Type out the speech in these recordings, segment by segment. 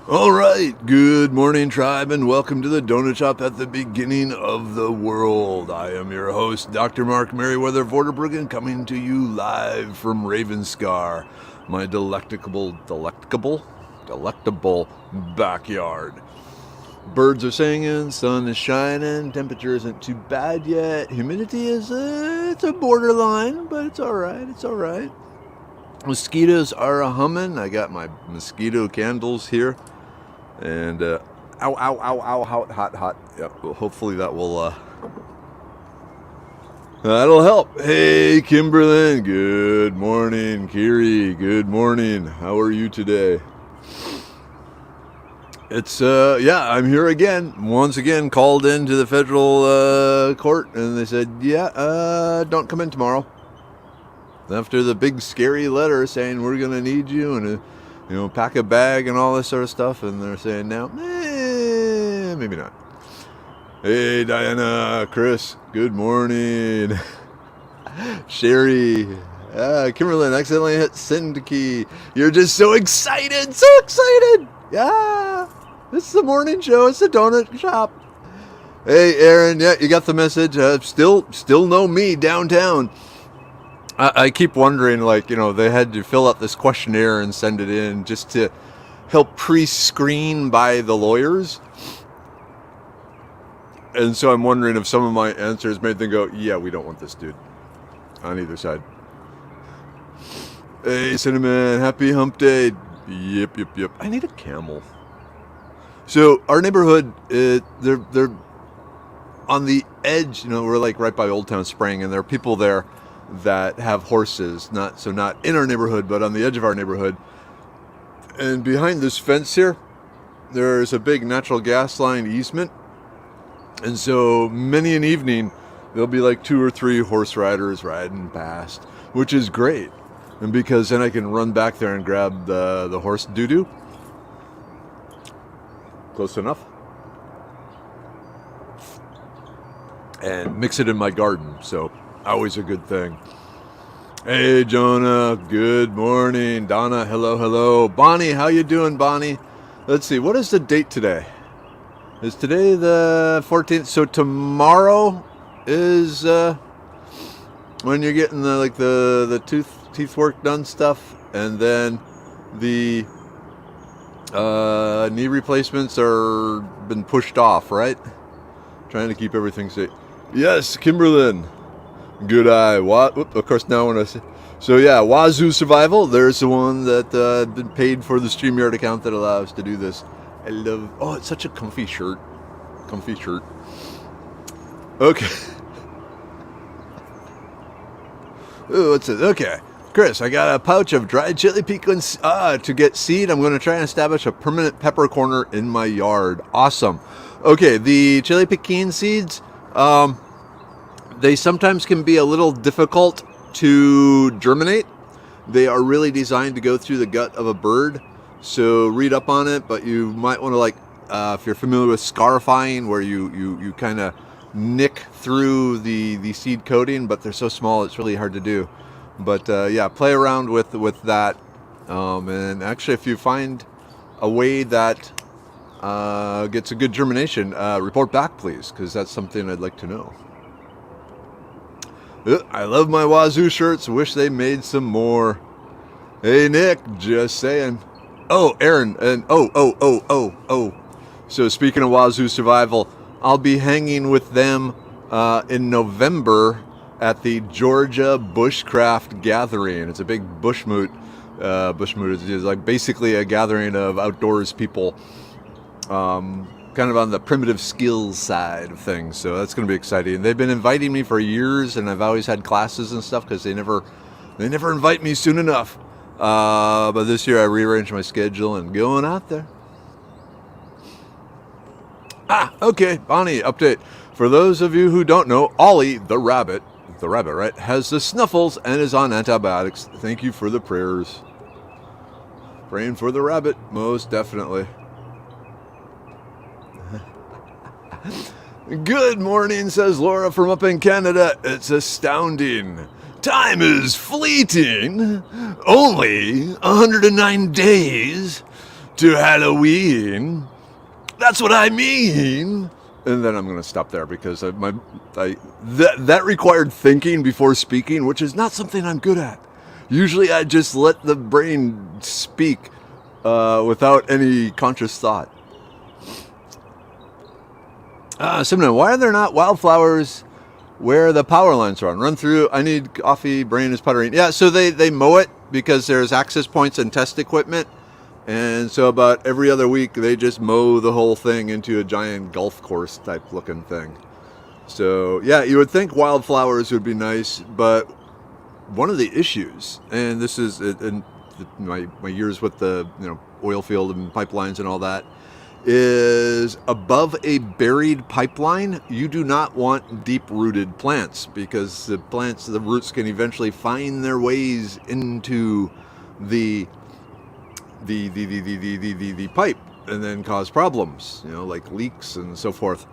All right, good morning, tribe, and welcome to the Donut Shop at the beginning of the world. I am your host, Dr. Mark Merriweather Vorderbruggen, coming to you live from Ravenscar, my delectable backyard. Birds are singing, sun is shining, temperature isn't too bad yet. Humidity is it's a borderline, but it's all right. Mosquitoes are humming. I got my mosquito candles here. And, ow, hot. Yep, well, hopefully that'll help. Hey, Kimberlyn, good morning. Kiri, good morning. How are you today? It's, I'm here again. Once again, called into the federal, court, and they said, don't come in tomorrow. After the big scary letter saying we're going to need you and pack a bag and all this sort of stuff, and they're saying now, maybe not. Hey, Diana, Chris, good morning. Sherry, Kimberlyn accidentally hit send key. You're just so excited. Yeah, it's the morning show. It's the donut shop. Hey, Aaron, yeah, you got the message. Still know me downtown. I keep wondering, they had to fill out this questionnaire and send it in just to help pre-screen by the lawyers. And so I'm wondering if some of my answers made them go, yeah, we don't want this dude on either side. Hey, Cinnamon, happy hump day. Yep. I need a camel. So our neighborhood, they're on the edge, we're like right by Old Town Spring, and there are people there that have horses, not in our neighborhood, but on the edge of our neighborhood. And behind this fence here, there's a big natural gas line easement. And so many an evening, there'll be like 2 or 3 horse riders riding past, which is great. And because then I can run back there and grab the horse doo-doo. Close enough. And mix it in my garden, so always a good thing. Hey, Jonah, good morning. Donna, hello. Bonnie, how you doing, Bonnie? Let's see, what is the date today? Is today the 14th? So tomorrow is when you're getting the teeth work done stuff, and then the knee replacements are been pushed off, right? Trying to keep everything safe. Yes, Kimberlyn. Good eye. Of course, now when I say... So, yeah, Wazoo Survival. There's the one that been paid for the StreamYard account that allows to do this. I love... Oh, it's such a comfy shirt. Okay. Oh, what's it? Okay. Chris, I got a pouch of dried chili pecans. To get seed, I'm going to try and establish a permanent pepper corner in my yard. Awesome. Okay, the chili pecan seeds... They sometimes can be a little difficult to germinate. They are really designed to go through the gut of a bird. So read up on it, but you might want to if you're familiar with scarifying, where you kind of nick through the seed coating, but they're so small it's really hard to do. But play around with that. And actually, if you find a way that gets a good germination, report back, please, because that's something I'd like to know. I love my Wazoo shirts. Wish they made some more. Hey, Nick, just saying. Oh, Aaron, and oh. So speaking of Wazoo Survival, I'll be hanging with them in November at the Georgia Bushcraft Gathering. It's a big bushmoot. Bushmoot is like basically a gathering of outdoors people, kind of on the primitive skills side of things. So that's going to be exciting. They've been inviting me for years, and I've always had classes and stuff because they never invite me soon enough. But this year I rearranged my schedule and going out there. Okay, Bonnie, update. For those of you who don't know, Ollie, the rabbit, right, has the snuffles and is on antibiotics. Thank you for the prayers. Praying for the rabbit, most definitely. Good morning, says Laura from up in Canada. It's astounding. Time is fleeting. Only 109 days to Halloween. That's what I mean. And then I'm going to stop there because that required thinking before speaking, which is not something I'm good at. Usually I just let the brain speak without any conscious thought. Simon, why are there not wildflowers where the power lines run through? I need coffee, brain is puttering. Yeah, so they mow it because there's access points and test equipment. And so about every other week, they just mow the whole thing into a giant golf course type looking thing. So yeah, you would think wildflowers would be nice, but one of the issues, and this is in my years with the oil field and pipelines and all that, is above a buried pipeline, you do not want deep-rooted plants because the roots can eventually find their ways into the pipe and then cause problems, like leaks and so forth.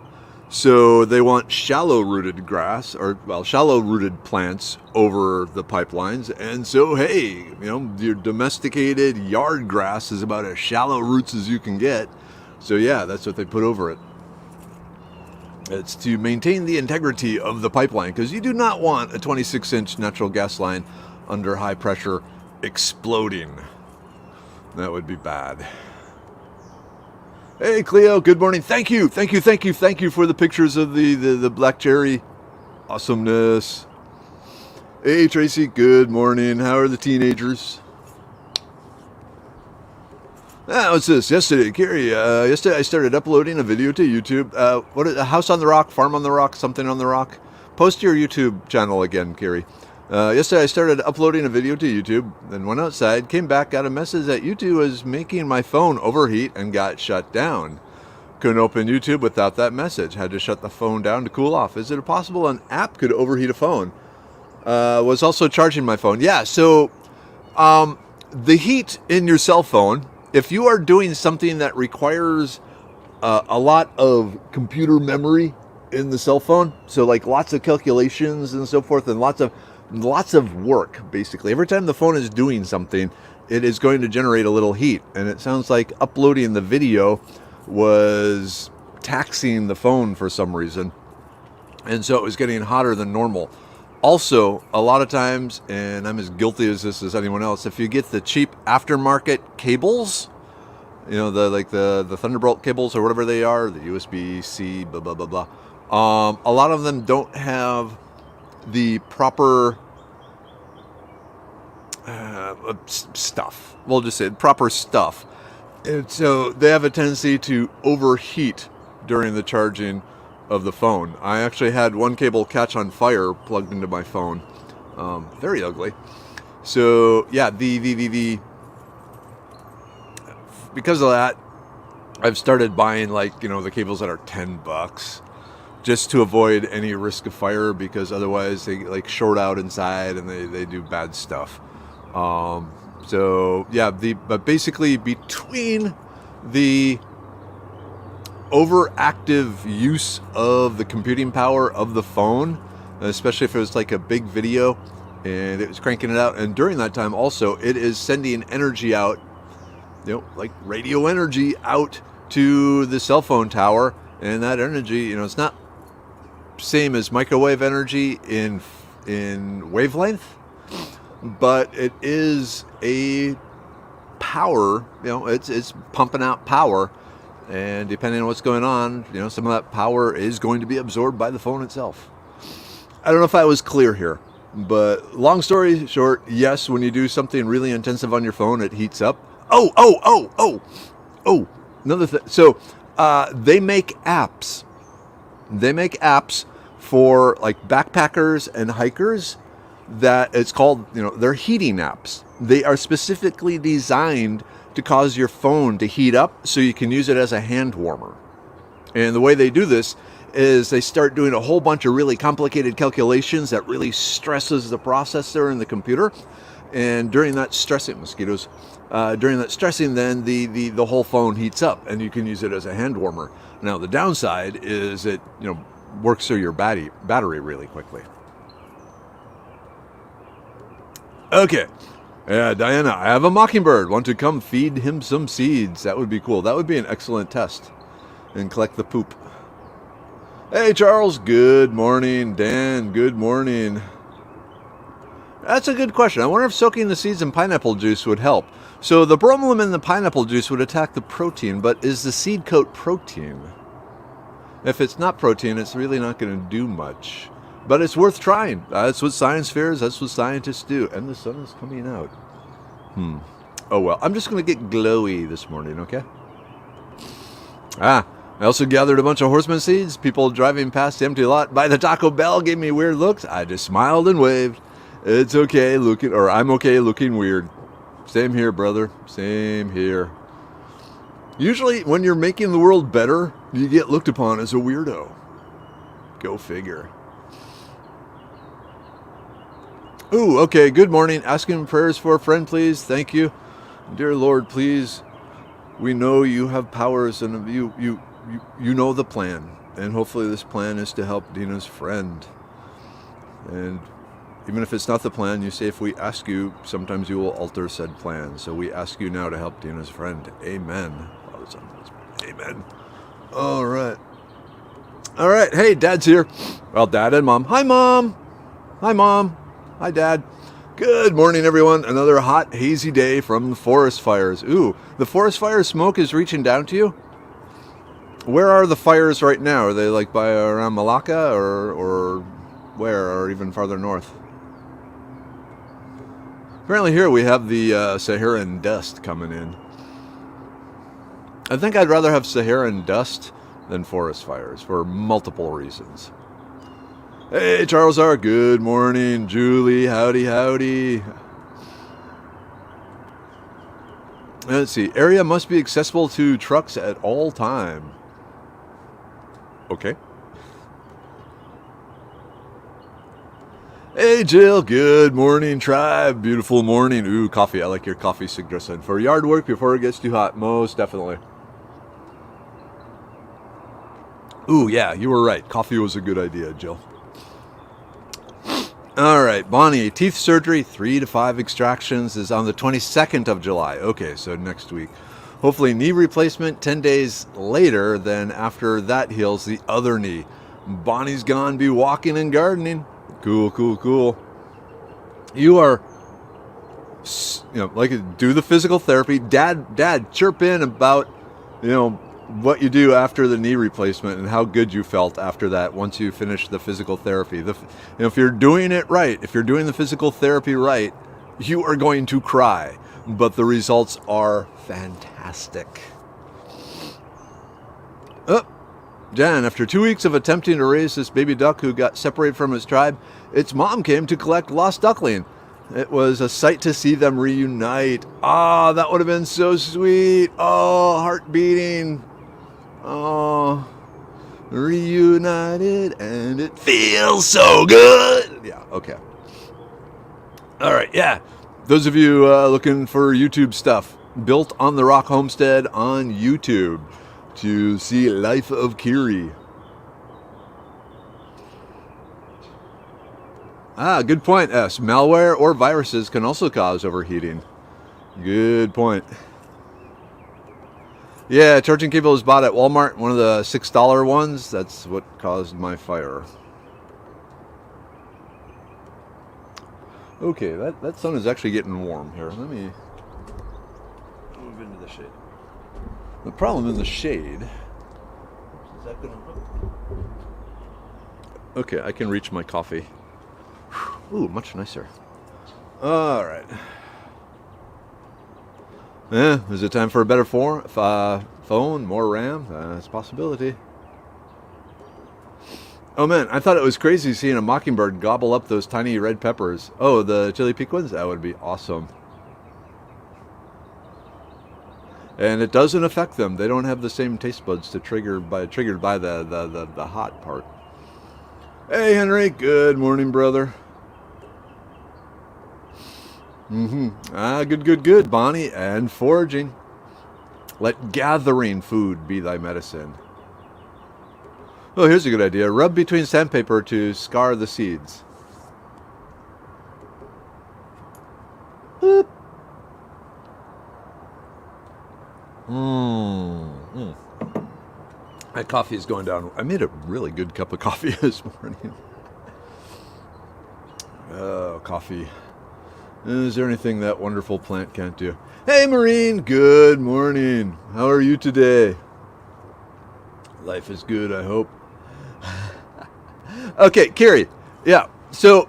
So they want shallow-rooted grass shallow-rooted plants over the pipelines. And so, hey, your domesticated yard grass is about as shallow roots as you can get. So yeah, that's what they put over it. It's to maintain the integrity of the pipeline because you do not want a 26-inch natural gas line under high pressure exploding. That would be bad. Hey, Cleo, good morning. Thank you for the pictures of the black cherry. Awesomeness. Hey, Tracy, good morning. How are the teenagers? What's this? Yesterday, Carrie, yesterday I started uploading a video to YouTube. What is a house on the rock, farm on the rock, something on the rock? Post your YouTube channel again, Carrie. Yesterday I started uploading a video to YouTube, then went outside, came back, got a message that YouTube was making my phone overheat and got shut down. Couldn't open YouTube without that message. Had to shut the phone down to cool off. Is it possible an app could overheat a phone? Was also charging my phone. Yeah, so the heat in your cell phone, if you are doing something that requires a lot of computer memory in the cell phone, so like lots of calculations and so forth and lots of work, basically. Every time the phone is doing something, it is going to generate a little heat. And it sounds like uploading the video was taxing the phone for some reason. And so it was getting hotter than normal. Also, a lot of times, and I'm as guilty as this as anyone else, if you get the cheap aftermarket cables, the Thunderbolt cables or whatever they are, the USB-C, blah, blah, blah, blah. A lot of them don't have the proper stuff. We'll just say proper stuff. And so they have a tendency to overheat during the charging of the phone. I actually had one cable catch on fire plugged into my phone. Very ugly. So yeah, because of that, I've started buying the cables that are $10. Just to avoid any risk of fire, because otherwise they short out inside and they do bad stuff. So yeah, but basically between the overactive use of the computing power of the phone, especially if it was like a big video and it was cranking it out, and during that time also it is sending energy out, like radio energy out to the cell phone tower, and that energy, it's not same as microwave energy in wavelength, but it is a power, it's pumping out power, and depending on what's going on, some of that power is going to be absorbed by the phone itself. I don't know if I was clear here, but long story short, yes, when you do something really intensive on your phone, it heats up. Another thing. So they make apps. They make apps for like backpackers and hikers that it's called, they're heating apps. They are specifically designed to cause your phone to heat up so you can use it as a hand warmer. And the way they do this is they start doing a whole bunch of really complicated calculations that really stresses the processor in the computer. And during that stressing, then the whole phone heats up and you can use it as a hand warmer. Now the downside is it works through your battery really quickly. Okay, Yeah, Diana, I have a mockingbird. Want to come feed him some seeds? That would be cool. That would be an excellent test. And collect the poop. Hey, Charles. Good morning. Dan, good morning. That's a good question. I wonder if soaking the seeds in pineapple juice would help. So the bromelain in the pineapple juice would attack the protein, but is the seed coat protein? If it's not protein, it's really not going to do much. But it's worth trying. That's what science fairs, that's what scientists do. And the sun is coming out. Oh well, I'm just going to get glowy this morning, okay? I also gathered a bunch of horseman seeds. People driving past the empty lot by the Taco Bell gave me weird looks. I just smiled and waved. It's okay looking, or I'm okay looking weird. Same here, brother. Same here. Usually when you're making the world better, you get looked upon as a weirdo. Go figure. Ooh, okay, good morning. Asking prayers for a friend, please. Thank you. Dear Lord, please. We know you have powers and you know the plan. And hopefully this plan is to help Dina's friend. And even if it's not the plan, you say if we ask you, sometimes you will alter said plan. So we ask you now to help Dina's friend. Amen. Amen. All right. All right. Hey, Dad's here. Well, Dad and Mom. Hi, Mom. Hi, Mom. Hi, Dad. Good morning, everyone. Another hot, hazy day from the forest fires. Ooh, the forest fire smoke is reaching down to you? Where are the fires right now? Are they like by around Malacca or where, or even farther north? Apparently here we have the Saharan dust coming in. I think I'd rather have Saharan dust than forest fires for multiple reasons. Hey, Charles R. Good morning. Julie, howdy, howdy. Let's see. Area must be accessible to trucks at all time. Okay. Hey, Jill. Good morning, tribe. Beautiful morning. Ooh, coffee. I like your coffee suggestion. For yard work before it gets too hot. Most definitely. Ooh, yeah, you were right. Coffee was a good idea, Jill. All right, Bonnie, teeth surgery, 3 to 5 extractions is on the 22nd of July. Okay, so next week. Hopefully knee replacement 10 days later, then after that heals the other knee. Bonnie's gone be walking and gardening. Cool, cool, cool. You are, like, do the physical therapy. Dad, chirp in about, what you do after the knee replacement and how good you felt after that once you finish the physical therapy. If you're doing it right, if you're doing the physical therapy right, you are going to cry, but the results are fantastic. Jan, after 2 weeks of attempting to raise this baby duck who got separated from his tribe, its mom came to collect lost duckling. It was a sight to see them reunite. That would have been so sweet. Heart beating. Oh, reunited and it feels so good. Yeah, okay. All right, yeah. Those of you looking for YouTube stuff, Built on the Rock Homestead on YouTube to see Life of Kiri. Good point, S. Malware or viruses can also cause overheating. Good point. Yeah, charging cable was bought at Walmart, one of the $6 ones. That's what caused my fire. Okay, that sun is actually getting warm here. Let me move into the shade. The problem in the shade is that gonna... Okay, I can reach my coffee. Ooh, much nicer. All right. Is it time for a better phone, more RAM? It's a possibility. Oh man, I thought it was crazy seeing a mockingbird gobble up those tiny red peppers. Oh, the chili piquins? That would be awesome. And it doesn't affect them. They don't have the same taste buds triggered by the hot part. Hey Henry, good morning, brother. Good, Bonnie. And foraging. Let gathering food be thy medicine. Oh, here's a good idea. Rub between sandpaper to scar the seeds. Boop. Mm. My coffee is going down. I made a really good cup of coffee this morning. Oh, coffee. Is there anything that wonderful plant can't do? Hey, Maureen. Good morning. How are you today? Life is good, I hope. Okay, Carrie. Yeah. So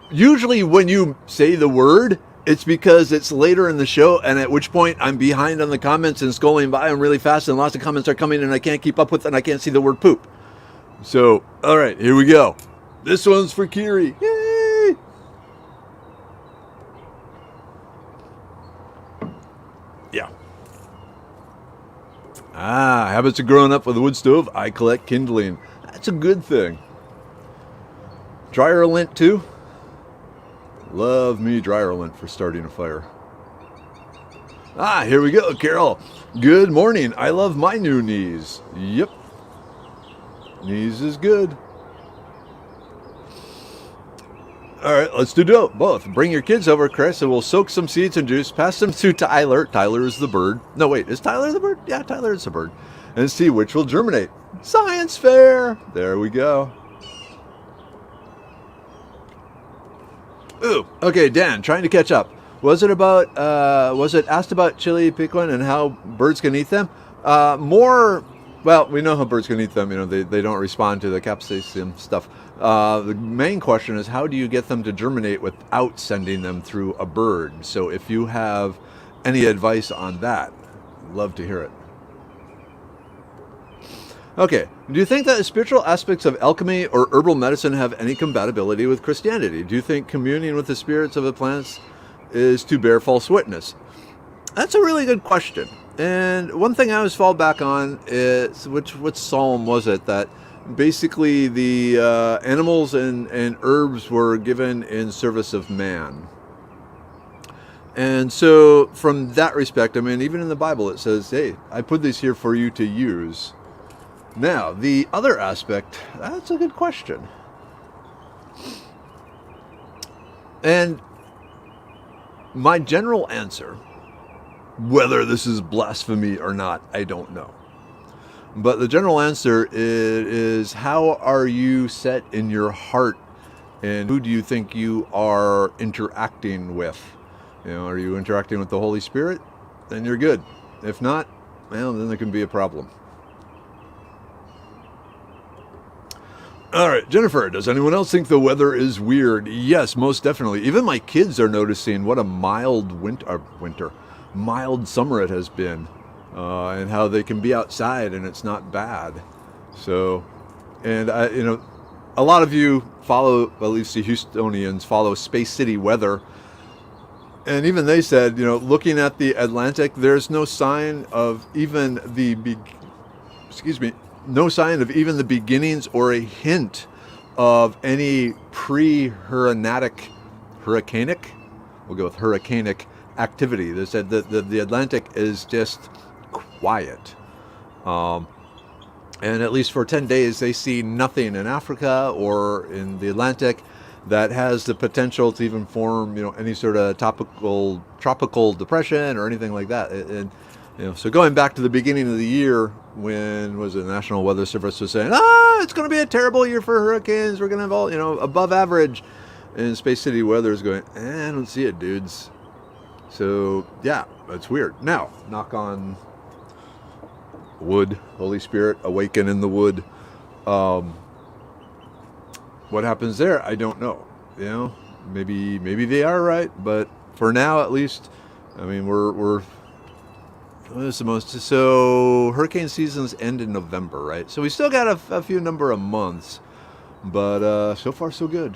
usually when you say the word, it's because it's later in the show, and at which point I'm behind on the comments and scrolling by them really fast, and lots of comments are coming, and I can't keep up with it, and I can't see the word poop. So, all right, here we go. This one's for Kiri. Yay! Yeah. Habits of growing up with a wood stove. I collect kindling. That's a good thing. Dryer lint, too. Love me dryer lint for starting a fire. Here we go, Carol. Good morning. I love my new knees. Yep. Knees is good. All right, let's do both. Bring your kids over, Chris, and we'll soak some seeds in juice. Pass them to Tyler. Tyler is the bird. No, wait, is Tyler the bird? Yeah, Tyler is the bird. And see which will germinate. Science fair. There we go. Ooh, okay, Dan, trying to catch up. Was it asked about chili piquin and how birds can eat them? Well, we know how birds can eat them. You know, they don't respond to the capsaicin stuff. The main question is, how do you get them to germinate without sending them through a bird? So if you have any advice on that, I'd love to hear it. Okay, do you think that the spiritual aspects of alchemy or herbal medicine have any compatibility with Christianity? Do you think communing with the spirits of the plants is to bear false witness? That's a really good question. And one thing I always fall back on is, which psalm was it, that basically the animals and herbs were given in service of man. And so from that respect, I mean, even in the Bible it says, hey, I put these here for you to use. Now, the other aspect, that's a good question. And my general answer, whether this is blasphemy or not, I don't know. But the general answer is how are you set in your heart, and who do you think you are interacting with? You know, are you interacting with the Holy Spirit? Then you're good. If not, well, then there can be a problem. All right, Jennifer, does anyone else think the weather is weird? Yes, most definitely. Even my kids are noticing what a mild mild summer it has been, and how they can be outside and it's not bad. So, and a lot of you follow, at least the Houstonians, follow Space City weather. And even they said, looking at the Atlantic, there's no sign of even the beginnings or a hint of any hurricanic, we'll go with hurricanic activity. They said that the Atlantic is just quiet. And at least for 10 days, they see nothing in Africa or in the Atlantic that has the potential to even form, any sort of tropical depression or anything like that. And so going back to the beginning of the year, when was it, the National Weather Service was saying, it's going to be a terrible year for hurricanes. We're going to have all, above average. And Space City weather is going, I don't see it, dudes. So yeah, it's weird. Now, knock on wood, Holy Spirit, awaken in the wood. What happens there, I don't know. Maybe they are right, but for now, at least, I mean, we're what is the most? So hurricane seasons end in November, right? So we still got a few number of months, but so far so good.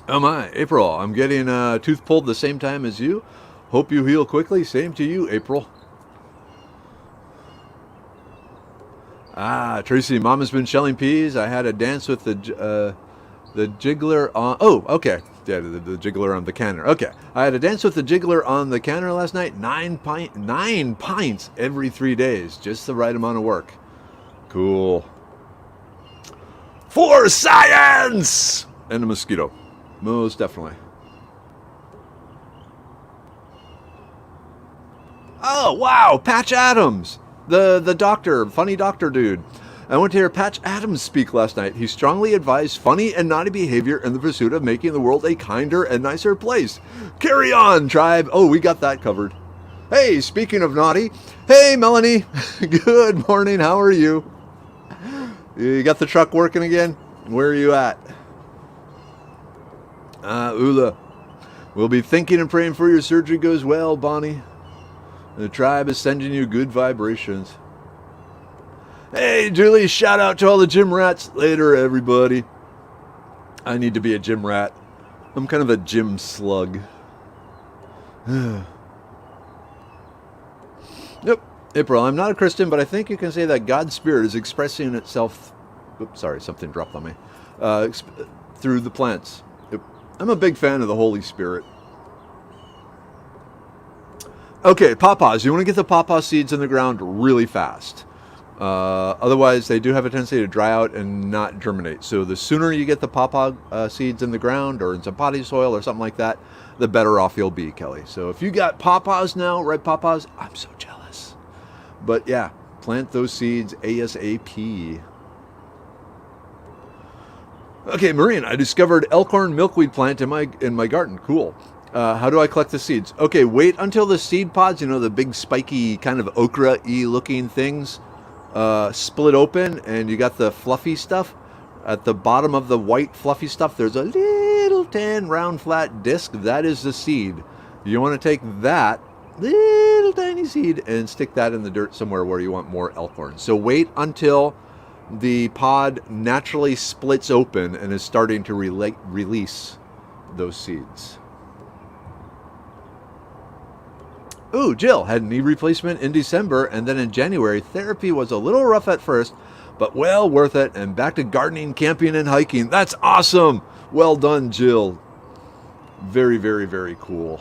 Oh my, April, I'm getting a tooth pulled the same time as you. Hope you heal quickly. Same to you, April. Tracy, Mom has been shelling peas. I had a dance with the jiggler on... Oh, okay. Yeah, the jiggler on the canner. Okay. I had a dance with the jiggler on the canner last night. 9 pints every 3 days. Just the right amount of work. Cool. For science! And a mosquito. Most definitely. Oh, wow, Patch Adams, the doctor, funny doctor dude. I went to hear Patch Adams speak last night. He strongly advised funny and naughty behavior in the pursuit of making the world a kinder and nicer place. Carry on, tribe. Oh, we got that covered. Hey, speaking of naughty, hey, Melanie. Good morning. How are you? You got the truck working again? Where are you at? Ula. We'll be thinking and praying for your surgery goes well, Bonnie. The tribe is sending you good vibrations. Hey, Julie, shout out to all the gym rats. Later, everybody. I need to be a gym rat. I'm kind of a gym slug. Yep, April, I'm not a Christian, but I think you can say that God's Spirit is expressing itself... Oops, sorry, something dropped on me. Through the plants. Yep. I'm a big fan of the Holy Spirit. Okay, pawpaws. You want to get the pawpaw seeds in the ground really fast. Otherwise, they do have a tendency to dry out and not germinate. So the sooner you get the pawpaw seeds in the ground or in some potting soil or something like that, the better off you'll be, Kelly. So if you got pawpaws now, red pawpaws, I'm so jealous. But yeah, plant those seeds ASAP. Okay, Maureen, I discovered elkhorn milkweed plant in my garden. Cool. How do I collect the seeds? Okay, wait until the seed pods, you know, the big spiky kind of okra-y looking things, split open, and you got the fluffy stuff. At the bottom of the white fluffy stuff, there's a little tan round flat disc. That is the seed. You want to take that little tiny seed and stick that in the dirt somewhere where you want more elkhorn. So wait until the pod naturally splits open and is starting to release those seeds. Ooh, Jill had knee replacement in December, and then in January, therapy was a little rough at first, but well worth it, and back to gardening, camping, and hiking. That's awesome! Well done, Jill. Very, very, very cool.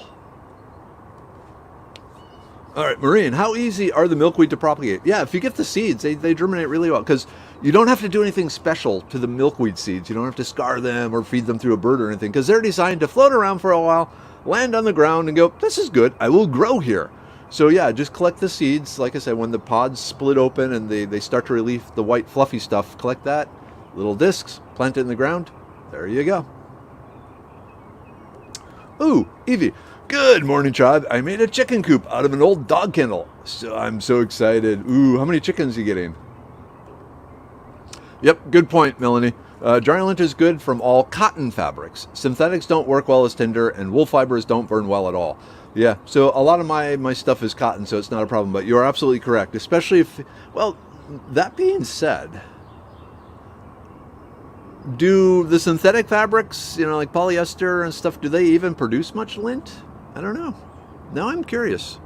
All right, Maureen, how easy are the milkweed to propagate? Yeah, if you get the seeds, they germinate really well, because you don't have to do anything special to the milkweed seeds. You don't have to scar them or feed them through a bird or anything, because they're designed to float around for a while, land on the ground and go, this is good, I will grow here. So yeah, just collect the seeds. Like I said, when the pods split open and they start to release the white fluffy stuff, collect that, little discs, plant it in the ground. There you go. Ooh, Evie, good morning, tribe. I made a chicken coop out of an old dog kennel. So I'm so excited. Ooh, how many chickens are you getting? Yep, good point, Melanie. Dry lint is good from all cotton fabrics. Synthetics don't work well as tinder, and wool fibers don't burn well at all. Yeah, so a lot of my stuff is cotton, so it's not a problem, but you're absolutely correct, especially if, well, that being said, do the synthetic fabrics, you know, like polyester and stuff, do they even produce much lint? I don't know. Now I'm curious.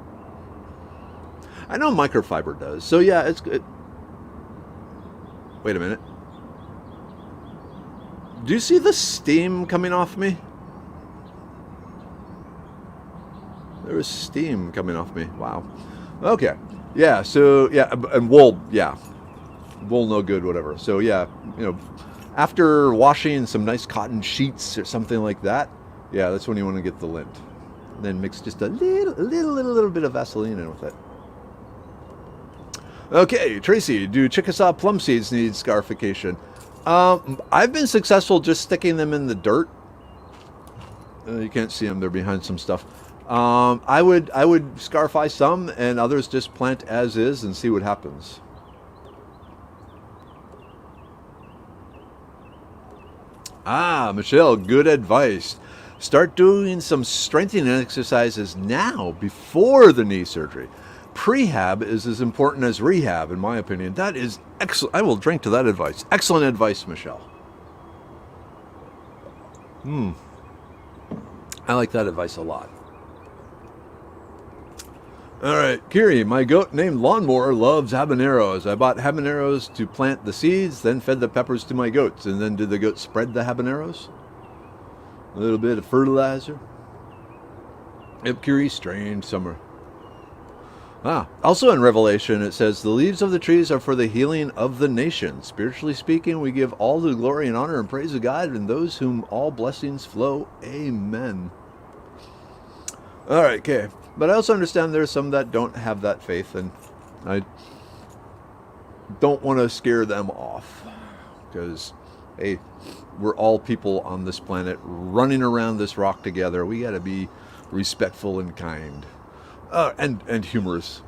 I know microfiber does, so yeah, it's good. Wait a minute. Do you see the steam coming off me? There was steam coming off me. Wow. Okay. Yeah, so, yeah, and wool, yeah. Wool no good, whatever. So, yeah, you know, after washing some nice cotton sheets or something like that, yeah, that's when you want to get the lint. Then mix just a little bit of Vaseline in with it. Okay, Tracy, do Chickasaw plum seeds need scarification? I've been successful just sticking them in the dirt. You can't see them; they're behind some stuff. I would scarify some, and others just plant as is and see what happens. Ah, Michelle, good advice. Start doing some strengthening exercises now before the knee surgery. Prehab is as important as rehab, in my opinion. That is excellent. I will drink to that advice. Excellent advice, Michelle. I like that advice a lot. All right, Kiri, my goat named Lawnmower loves habaneros. I bought habaneros to plant the seeds, then fed the peppers to my goats. And then did the goats spread the habaneros? A little bit of fertilizer. Yep, Kiri, strange summer. Also in Revelation, it says, the leaves of the trees are for the healing of the nation. Spiritually speaking, we give all the glory and honor and praise of God and those whom all blessings flow. Amen. All right, okay. But I also understand there's some that don't have that faith, and I don't want to scare them off because, hey, we're all people on this planet running around this rock together. We got to be respectful and kind, and humorous.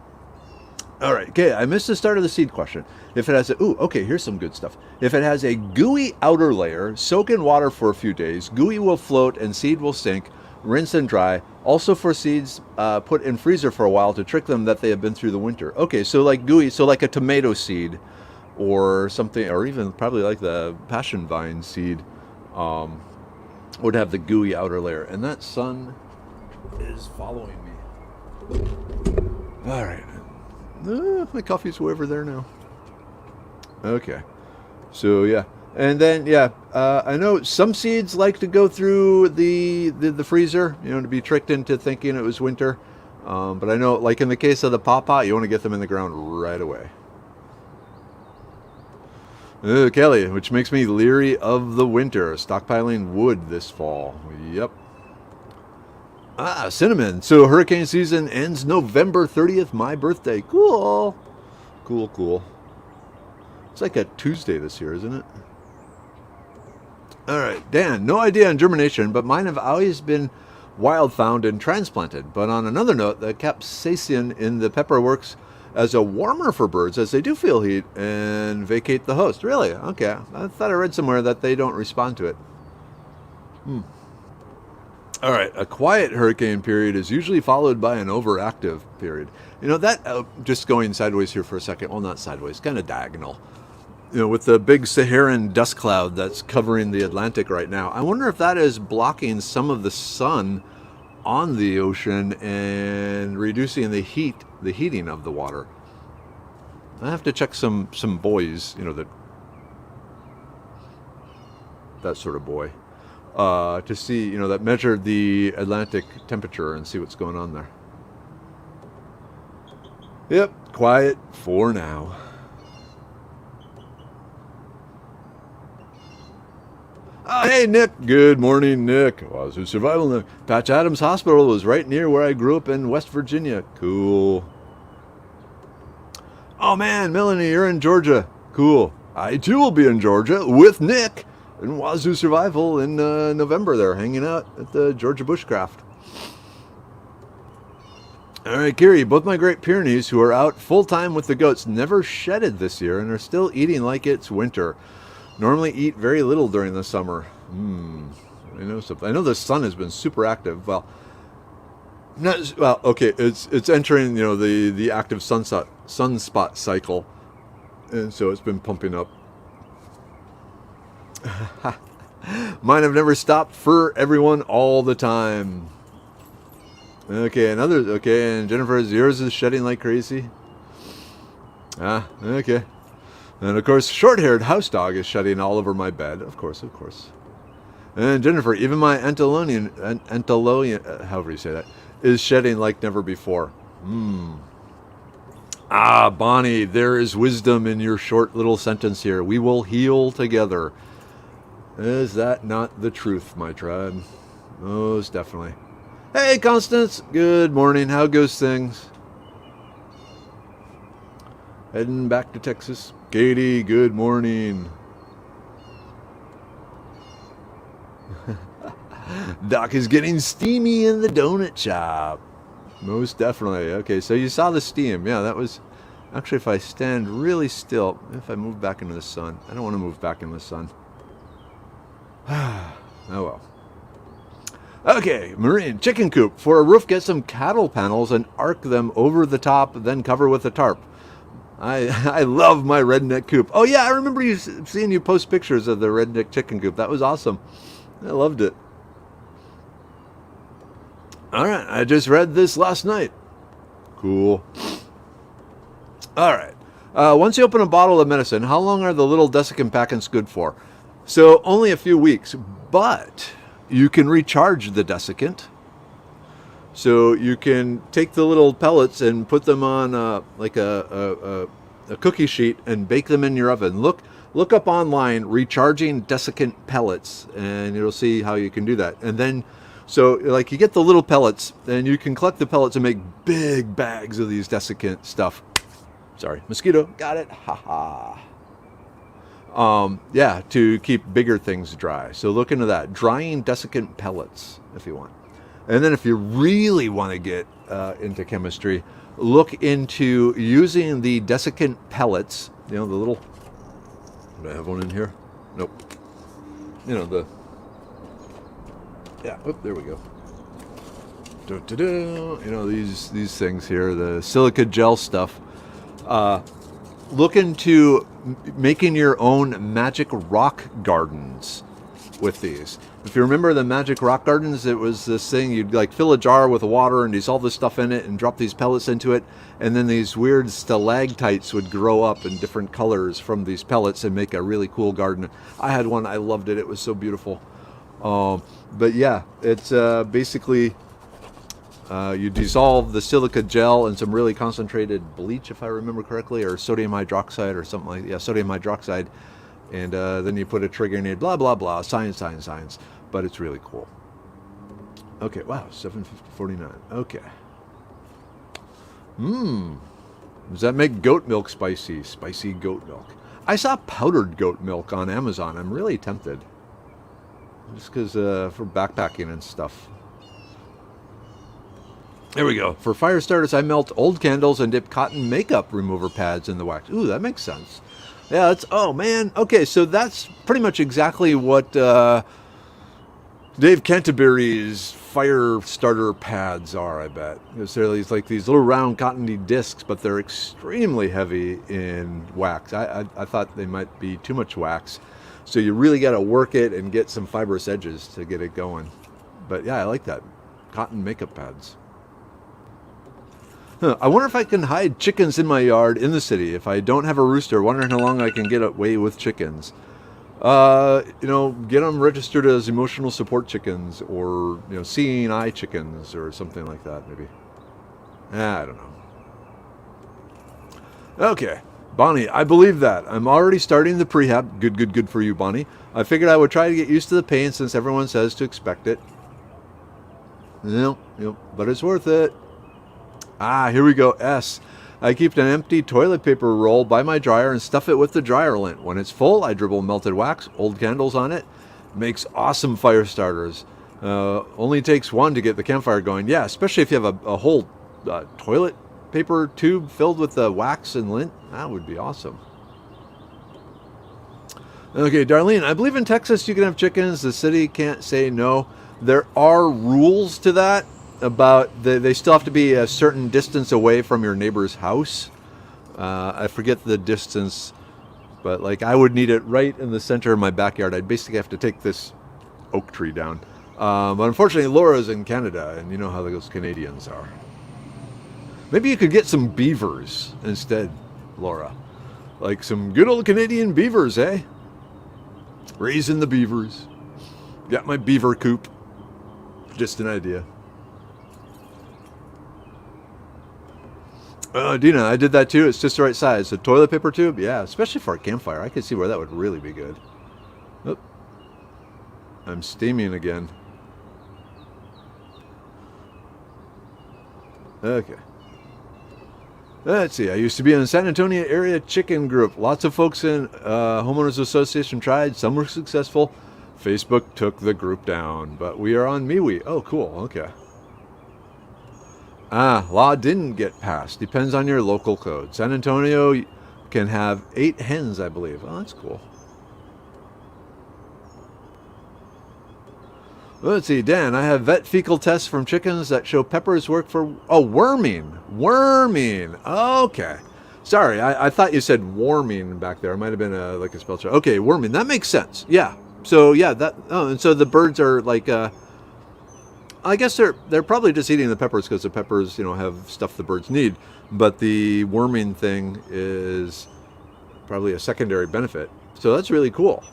All right, okay. I missed the start of the seed question. If it has here's some good stuff. If it has a gooey outer layer, soak in water for a few days. Gooey will float and seed will sink. Rinse and dry. Also for seeds, put in freezer for a while to trick them that they have been through the winter. Okay, so like gooey, so like a tomato seed, or something, or even probably like the passion vine seed, would have the gooey outer layer. And that sun is following me. All right. My coffee's way over there now. Okay. So, yeah. And then, I know some seeds like to go through the freezer, to be tricked into thinking it was winter. But I know, like in the case of the pawpaw, you want to get them in the ground right away. Kelly, which makes me leery of the winter. Stockpiling wood this fall. Yep. Cinnamon. So hurricane season ends November 30th, my birthday. Cool. Cool. It's like a Tuesday this year, isn't it? All right, Dan. No idea on germination, but mine have always been wild found and transplanted. But on another note, the capsaicin in the pepper works as a warmer for birds as they do feel heat and vacate the host. Really? Okay. I thought I read somewhere that they don't respond to it. All right, a quiet hurricane period is usually followed by an overactive period. Just going sideways here for a second. Well, not sideways, kind of diagonal. With the big Saharan dust cloud that's covering the Atlantic right now, I wonder if that is blocking some of the sun on the ocean and reducing the heating of the water. I have to check some buoys, that sort of buoy. To see, that measured the Atlantic temperature and see what's going on there. Yep, quiet for now. Hey, Nick. Good morning, Nick. Wazoo Survival Nick. Patch Adams Hospital was right near where I grew up in West Virginia. Cool. Oh, man, Melanie, you're in Georgia. Cool. I, too, will be in Georgia with Nick in Wazoo Survival in November. They're hanging out at the Georgia Bushcraft. All right, Kiri, both my Great Pyrenees, who are out full-time with the goats, never shedded this year and are still eating like it's winter. Normally eat very little during the summer. I know something. I know the sun has been super active. It's entering, the active sunspot cycle, and so it's been pumping up. Mine have never stopped for everyone all the time. Okay, and Jennifer's, yours is shedding like crazy. Okay. And of course, short-haired house dog is shedding all over my bed. Of course. And Jennifer, even my Antolonian, however you say that, is shedding like never before. Bonnie, there is wisdom in your short little sentence here. We will heal together. Is that not the truth, my tribe? Most definitely. Hey, Constance. Good morning. How goes things? Heading back to Texas. Katie, good morning. Doc is getting steamy in the donut shop. Most definitely. Okay, so you saw the steam. Yeah, that was... Actually, if I stand really still, if I move back into the sun. I don't want to move back in the sun. Oh, well. Okay, marine chicken coop. For a roof, get some cattle panels and arc them over the top, then cover with a tarp. I love my redneck coop. Oh, yeah, I remember seeing you post pictures of the redneck chicken coop. That was awesome. I loved it. All right, I just read this last night. Cool. All right. Once you open a bottle of medicine, how long are the little desiccant packets good for? So only a few weeks, but you can recharge the desiccant. So you can take the little pellets and put them on a cookie sheet and bake them in your oven. Look up online, recharging desiccant pellets, and you'll see how you can do that. And then So, like, you get the little pellets, and you can collect the pellets and make big bags of these desiccant stuff. Sorry, mosquito, got it, haha. Yeah, to keep bigger things dry. So look into that. Drying desiccant pellets, if you want. And then if you really want to get into chemistry, look into using the desiccant pellets, you know, the little, do I have one in here? Nope. You know, the, yeah, oh, there we go. You know, these things here, the silica gel stuff. Look into making your own magic rock gardens with these. If you remember the magic rock gardens, it was this thing, you'd like fill a jar with water and dissolve this stuff in it and drop these pellets into it, and then these weird stalactites would grow up in different colors from these pellets and make a really cool garden. I had one, I loved it, it was so beautiful. But yeah, it's basically you dissolve the silica gel in some really concentrated bleach, if I remember correctly, or sodium hydroxide or something like that. Yeah, sodium hydroxide. And then you put a trigger in it, blah, blah, blah. Science. But it's really cool. Okay, wow, 7:49. Okay. Does that make goat milk spicy? Spicy goat milk. I saw powdered goat milk on Amazon. I'm really tempted. Just because for backpacking and stuff. There we go. For fire starters, I melt old candles and dip cotton makeup remover pads in the wax. Ooh, that makes sense. Yeah, that's, oh man. Okay, so that's pretty much exactly what Dave Canterbury's fire starter pads are, I bet. They're like these little round cottony discs, but they're extremely heavy in wax. I thought they might be too much wax. So you really got to work it and get some fibrous edges to get it going. But yeah, I like that. Cotton makeup pads. I wonder if I can hide chickens in my yard in the city. If I don't have a rooster, wondering how long I can get away with chickens. You know, get them registered as emotional support chickens, or, you know, seeing eye chickens or something like that, maybe. I don't know. Okay, Bonnie, I believe that. I'm already starting the prehab. Good for you, Bonnie. I figured I would try to get used to the pain since everyone says to expect it. Yep, but it's worth it. Here we go. S. I keep an empty toilet paper roll by my dryer and stuff it with the dryer lint. When it's full, I dribble melted wax, old candles on it. Makes awesome fire starters. Only takes one to get the campfire going. Yeah, especially if you have a whole toilet paper tube filled with the wax and lint. That would be awesome. Okay, Darlene, I believe in Texas you can have chickens. The city can't say no. There are rules to that. About they still have to be a certain distance away from your neighbor's house. I forget the distance, but like I would need it right in the center of my backyard. I'd basically have to take this oak tree down. But unfortunately, Laura's in Canada, and you know how those Canadians are. Maybe you could get some beavers instead, Laura. Like some good old Canadian beavers, eh? Raising the beavers. Got my beaver coop. Just an idea. Dina, I did that too. It's just the right size. A toilet paper tube? Yeah, especially for a campfire. I could see where that would really be good. Oop. I'm steaming again. Okay. Let's see. I used to be in the San Antonio area chicken group. Lots of folks in Homeowners Association tried. Some were successful. Facebook took the group down. But we are on MeWe. Oh, cool. Okay. Law didn't get passed. Depends on your local code. San Antonio can have 8 hens, I believe. Oh, that's cool. Let's see, Dan, I have vet fecal tests from chickens that show peppers work for... Oh, worming. Worming. Okay. Sorry, I thought you said warming back there. It might have been like a spell check. Okay, worming. That makes sense. Yeah. So, yeah, that... Oh, and so the birds are like... I guess they're probably just eating the peppers because the peppers, you know, have stuff the birds need. But the worming thing is probably a secondary benefit. So that's really cool.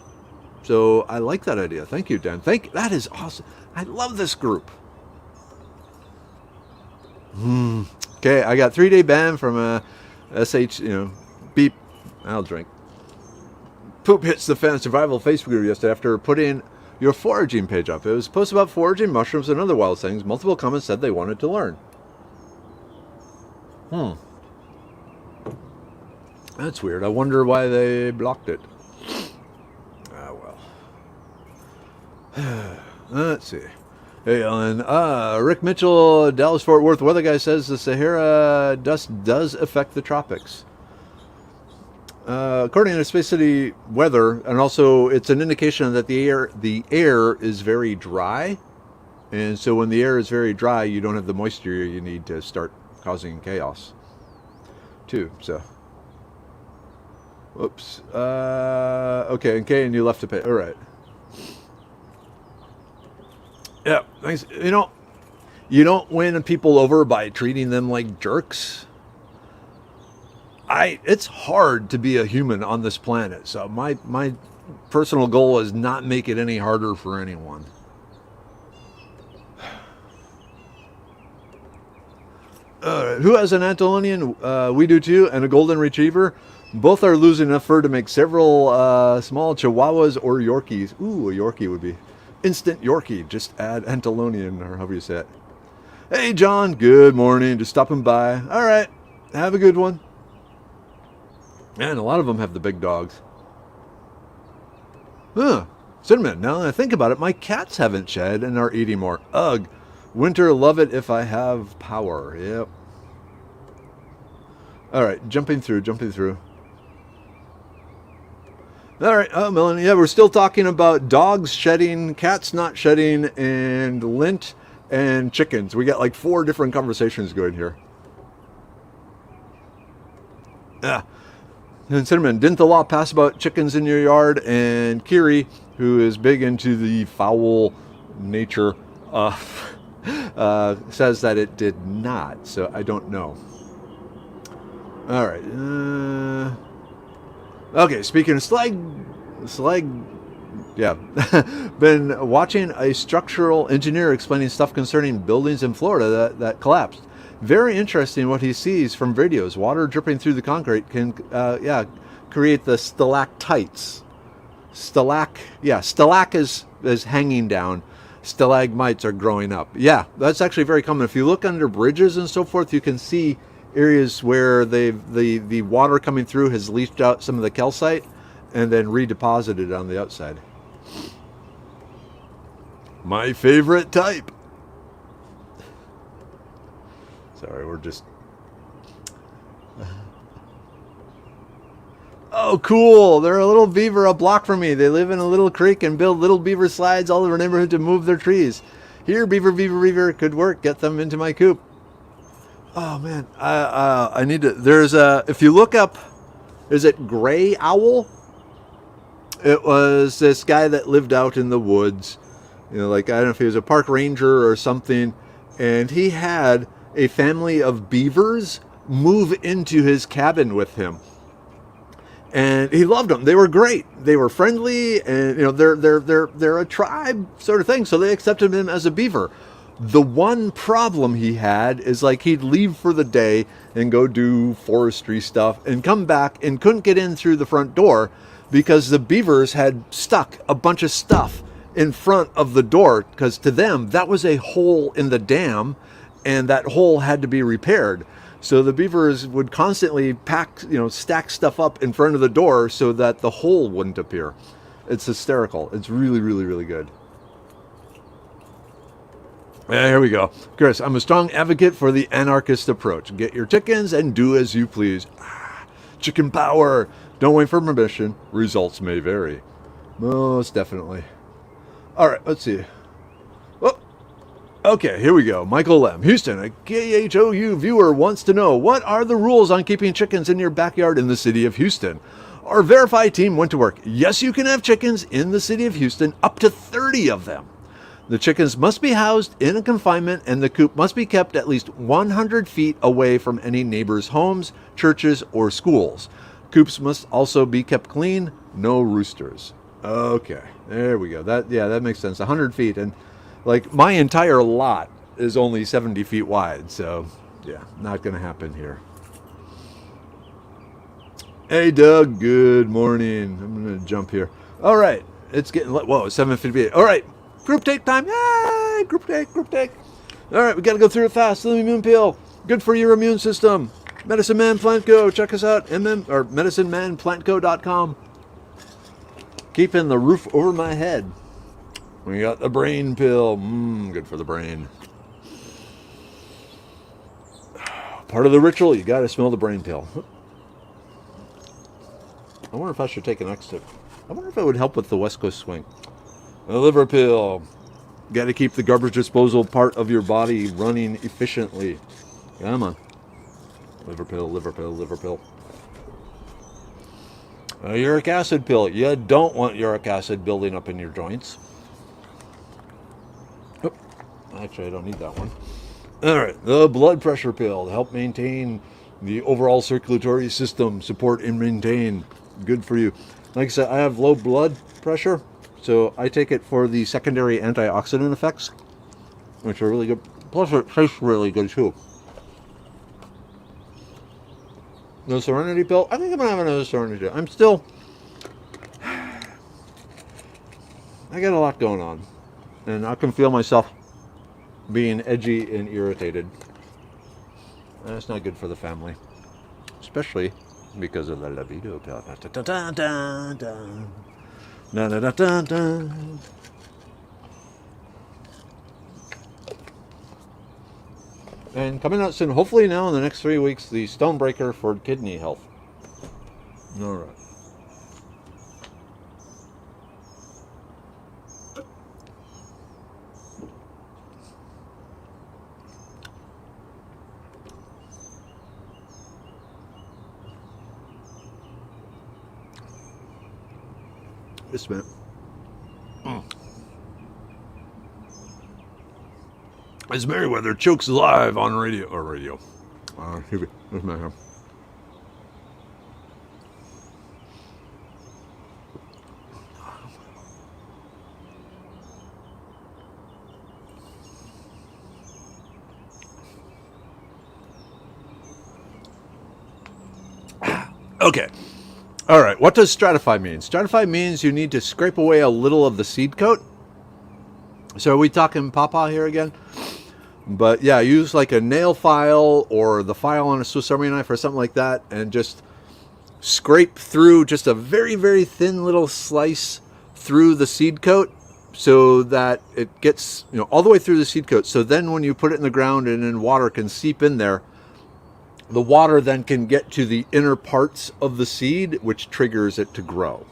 So I like that idea. Thank you, Dan. That is awesome. I love this group. Okay, I got 3-day ban from a SH, you know, beep. I'll drink. Poop hits the fan survival Facebook group yesterday after putting your foraging page up. It was posted about foraging mushrooms and other wild things. Multiple comments said they wanted to learn. That's weird. I wonder why they blocked it. Ah, well. Let's see. Hey, Ellen. Rick Mitchell, Dallas Fort Worth weather guy says the Sahara dust does affect the tropics. According to Space City weather, and also it's an indication that the air is very dry, and so when the air is very dry, you don't have the moisture you need to start causing chaos, too. So, whoops. Okay, and you left the page. All right. Yeah, thanks. You don't win people over by treating them like jerks. It's hard to be a human on this planet, so my personal goal is not make it any harder for anyone. Who has an Antolinian? We do too, and a golden retriever. Both are losing enough fur to make several small Chihuahuas or Yorkies. Ooh, a Yorkie would be instant Yorkie. Just add Antolinian, or however you say it. Hey, John. Good morning. Just stopping by. All right. Have a good one. Man, a lot of them have the big dogs. Cinnamon, now that I think about it, my cats haven't shed and are eating more. Ugh. Winter, love it if I have power. Yep. Alright, jumping through. Alright, Melanie, yeah, we're still talking about dogs shedding, cats not shedding, and lint and chickens. We got like 4 different conversations going here. Yeah. And Cinnamon, didn't the law pass about chickens in your yard? And Kiri, who is big into the foul nature, says that it did not. So I don't know. All right. Okay, speaking of slag, yeah. Been watching a structural engineer explaining stuff concerning buildings in Florida that collapsed. Very interesting what he sees from videos. Water dripping through the concrete can, create the stalactites. Stalag is hanging down. Stalagmites are growing up. Yeah, that's actually very common. If you look under bridges and so forth, you can see areas where the water coming through has leached out some of the calcite and then redeposited on the outside. My favorite type. Sorry, we're just... Oh, cool. They're a little beaver a block from me. They live in a little creek and build little beaver slides all over the neighborhood to move their trees. Here, beaver, could work. Get them into my coop. Oh, man. I need to... There's a... If you look up... Is it Gray Owl? It was this guy that lived out in the woods. You know, like, I don't know if he was a park ranger or something. And he had a family of beavers move into his cabin with him, and he loved them. They were great. They were friendly, and you know they're a tribe sort of thing. So they accepted him as a beaver. The one problem he had is like he'd leave for the day and go do forestry stuff and come back and couldn't get in through the front door because the beavers had stuck a bunch of stuff in front of the door, because to them that was a hole in the dam. And that hole had to be repaired. So the beavers would constantly stack stuff up in front of the door so that the hole wouldn't appear. It's hysterical. It's really, really, really good. Yeah, here we go. Chris, I'm a strong advocate for the anarchist approach. Get your chickens and do as you please. Chicken power. Don't wait for permission. Results may vary. Most definitely. All right, let's see. Okay, here we go. Michael Lem, Houston, a KHOU viewer wants to know, what are the rules on keeping chickens in your backyard in the city of Houston? Our Verify team went to work. Yes, you can have chickens in the city of Houston, up to 30 of them. The chickens must be housed in a confinement, and the coop must be kept at least 100 feet away from any neighbors' homes, churches, or schools. Coops must also be kept clean, no roosters. Okay, there we go. That makes sense. 100 feet, and like, my entire lot is only 70 feet wide, so, yeah, not going to happen here. Hey, Doug, good morning. I'm going to jump here. All right, It's getting whoa, 7:58. All right, group take time. Yay! Group take. All right, we got to go through it fast. Lily Moon Peel, good for your immune system. Medicine Man Plant Co. Check us out, medicinemanplantco.com. Keeping the roof over my head. We got the brain pill. Good for the brain. Part of the ritual, you got to smell the brain pill. I wonder if I should take an extra. I wonder if it would help with the West Coast swing. A liver pill. Got to keep the garbage disposal part of your body running efficiently. Come on. Liver pill. A uric acid pill. You don't want uric acid building up in your joints. Oh, actually, I don't need that one. All right. The blood pressure pill to help maintain the overall circulatory system, support and maintain. Good for you. Like I said, I have low blood pressure, so I take it for the secondary antioxidant effects, which are really good. Plus, it tastes really good too. The Serenity pill. I think I'm gonna have another Serenity. I got a lot going on, and I can feel myself being edgy and irritated. And that's not good for the family, especially because of the libido pill. And coming out soon, hopefully now in the next 3 weeks, the Stonebreaker for kidney health. All right. This minute. As Merriweather chokes live on radio. Here's my hand. Okay. All right. What does stratify mean? Stratify means you need to scrape away a little of the seed coat. So are we talking pawpaw here again? But yeah, use like a nail file or the file on a Swiss Army knife or something like that, and just scrape through just a very, very thin little slice through the seed coat so that it gets, all the way through the seed coat. So then when you put it in the ground and then water can seep in there, the water then can get to the inner parts of the seed, which triggers it to grow.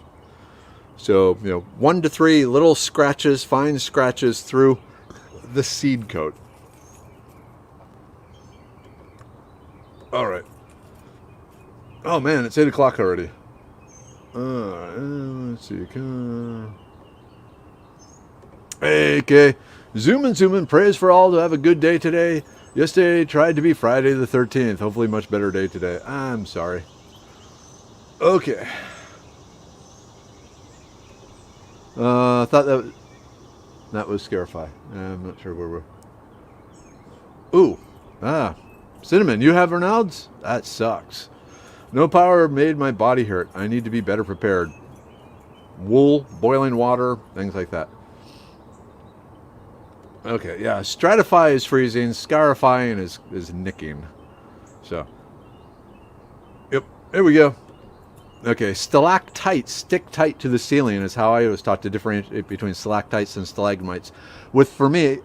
So, 1 to 3 little scratches, fine scratches through the seed coat. All right. Oh man, it's 8 o'clock already. Let's see. Okay. Zooming. Praise for all to have a good day today. Yesterday tried to be Friday the 13th. Hopefully much better day today. I'm sorry. Okay. I thought that was Scarify. I'm not sure where we're... Cinnamon, you have Reynolds? That sucks. No power made my body hurt. I need to be better prepared. Wool, boiling water, things like that. Okay, yeah. Stratify is freezing. Scarifying is nicking. So, yep. Here we go. Okay, stalactites stick tight to the ceiling is how I was taught to differentiate between stalactites and stalagmites. For me,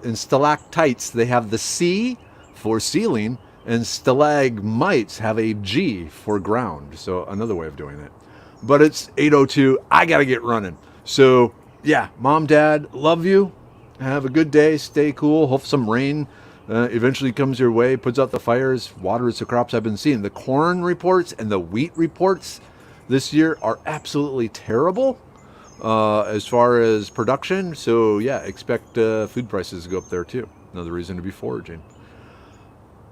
in stalactites, they have the C for ceiling, and stalagmites have a G for ground. So another way of doing it. But it's 8:02. I got to get running. So, yeah, Mom, Dad, love you. Have a good day. Stay cool. Hope some rain eventually comes your way, puts out the fires, waters the crops. I've been seeing the corn reports and the wheat reports this year are absolutely terrible as far as production. So, yeah, expect food prices to go up there, too. Another reason to be foraging.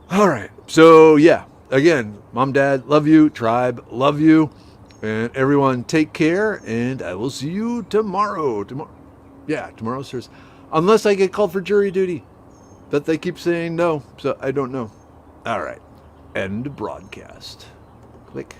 All right. So, yeah, again, Mom, Dad, love you. Tribe, love you. And everyone, take care. And I will see you tomorrow. Tomorrow's Thursday. Unless I get called for jury duty. But they keep saying no, so I don't know. All right. End broadcast. Click.